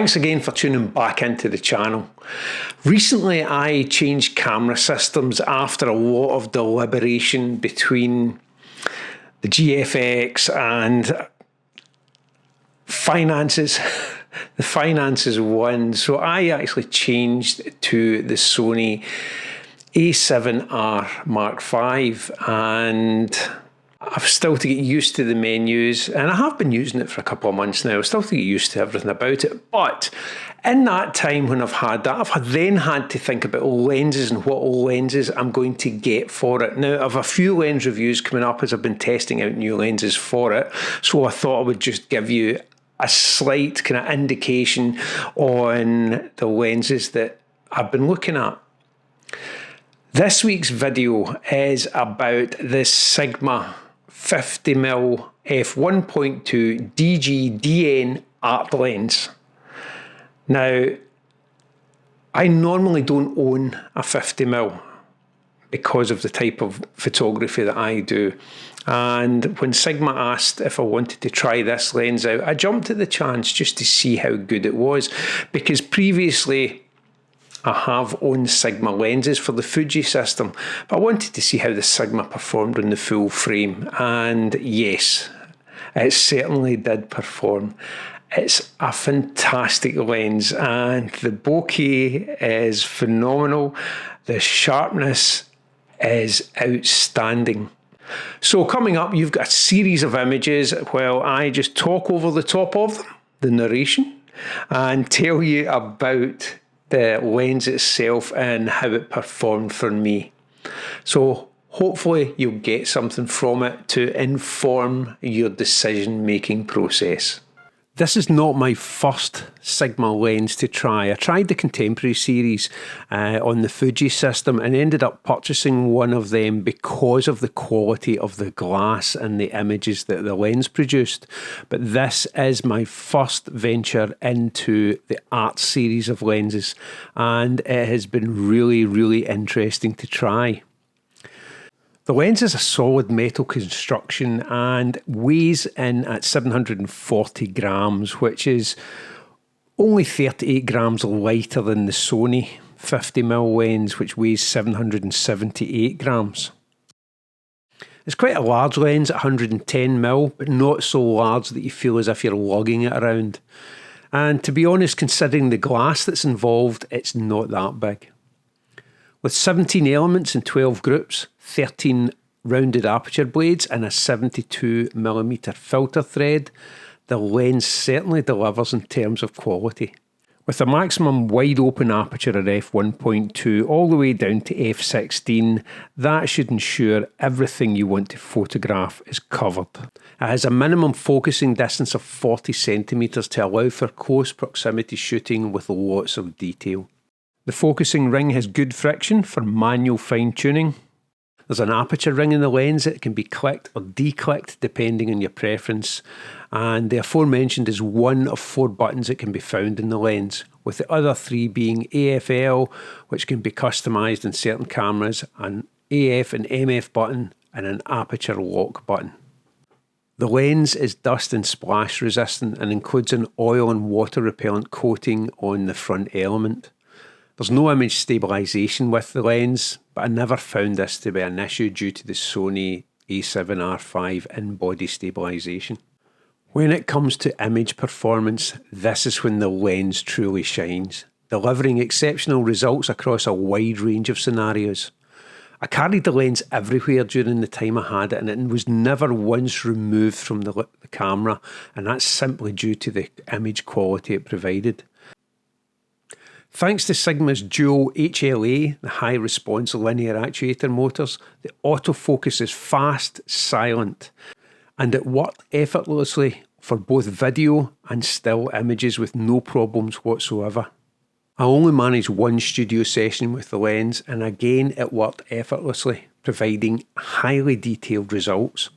Thanks again for tuning back into the channel. Recently I changed camera systems after a lot of deliberation between the GFX and finances. The finances won, so I actually changed to the Sony A7R Mark V, and I've still to get used to the menus, and I have been using it for a couple of months now. Still to get used to everything about it, but in that time when I've had that, I've then had to think about lenses and what lenses I'm going to get for it. Now, I have a few lens reviews coming up as I've been testing out new lenses for it, so I thought I would just give you a slight kind of indication on the lenses that I've been looking at. This week's video is about the Sigma 50mm f1.2 DG/DN art lens. Now, I normally don't own a 50mm because of the type of photography that I do. And when Sigma asked if I wanted to try this lens out, I jumped at the chance just to see how good it was, because previously I have owned Sigma lenses for the Fuji system, but I wanted to see how the Sigma performed on the full frame, and yes, it certainly did perform. It's a fantastic lens, and the bokeh is phenomenal. The sharpness is outstanding. So coming up, you've got a series of images while I just talk over the top of them, the narration, and tell you about the lens itself and how it performed for me. So hopefully you'll get something from it to inform your decision-making process. This is not my first Sigma lens to try. I tried the Contemporary series on the Fuji system and ended up purchasing one of them because of the quality of the glass and the images that the lens produced. But this is my first venture into the art series of lenses, and it has been really, really interesting to try. The lens is a solid metal construction and weighs in at 740 grams, which is only 38 grams lighter than the Sony 50mm lens, which weighs 778 grams. It's quite a large lens at 110mm, but not so large that you feel as if you're lugging it around. And to be honest, considering the glass that's involved, it's not that big. With 17 elements in 12 groups, 13 rounded aperture blades and a 72mm filter thread, the lens certainly delivers in terms of quality. With a maximum wide open aperture at f1.2 all the way down to f16, that should ensure everything you want to photograph is covered. It has a minimum focusing distance of 40 centimeters to allow for close proximity shooting with lots of detail. The focusing ring has good friction for manual fine-tuning. There's an aperture ring in the lens that can be clicked or declicked depending on your preference, and the aforementioned is one of 4 buttons that can be found in the lens, with the other 3 being AFL, which can be customised in certain cameras, an AF and MF button, and an aperture lock button. The lens is dust and splash resistant and includes an oil and water repellent coating on the front element. There's no image stabilisation with the lens, but I never found this to be an issue due to the Sony A7R V in-body stabilisation. When it comes to image performance, this is when the lens truly shines, delivering exceptional results across a wide range of scenarios. I carried the lens everywhere during the time I had it, and it was never once removed from the camera, and that's simply due to the image quality it provided. Thanks to Sigma's dual HLA, the high response linear actuator motors, the autofocus is fast, silent, and it worked effortlessly for both video and still images with no problems whatsoever. I only managed one studio session with the lens, and again it worked effortlessly, providing highly detailed results.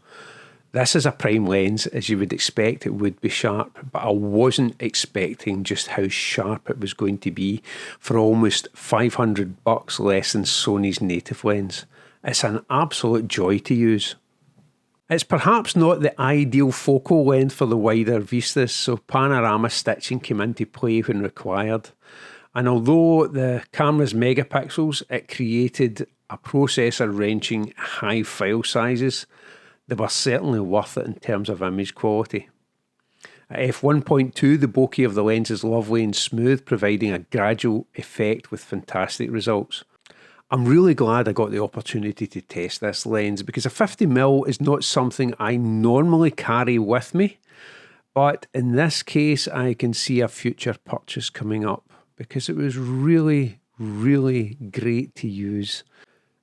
This is a prime lens, as you would expect it would be sharp, but I wasn't expecting just how sharp it was going to be for almost $500 less than Sony's native lens. It's an absolute joy to use. It's perhaps not the ideal focal length for the wider vistas, so panorama stitching came into play when required. And although the camera's megapixels, it created a processor-wrenching high file sizes, they were certainly worth it in terms of image quality. At f1.2, the bokeh of the lens is lovely and smooth, providing a gradual effect with fantastic results. I'm really glad I got the opportunity to test this lens because a 50mm is not something I normally carry with me, but in this case I can see a future purchase coming up because it was really, really great to use.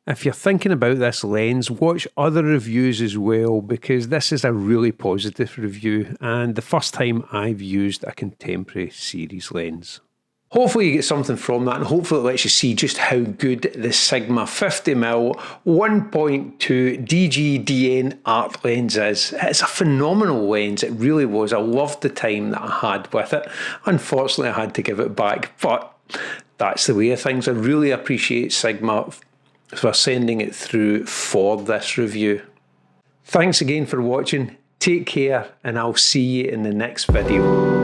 If you're thinking about this lens, watch other reviews as well because this is a really positive review and the first time I've used a contemporary series lens. Hopefully you get something from that and hopefully it lets you see just how good the Sigma 50mm 1.2 DGDN art lens is. It's a phenomenal lens, it really was. I loved the time that I had with it. Unfortunately I had to give it back, but that's the way of things. I really appreciate Sigma for sending it through for this review. Thanks again for watching, take care and I'll see you in the next video.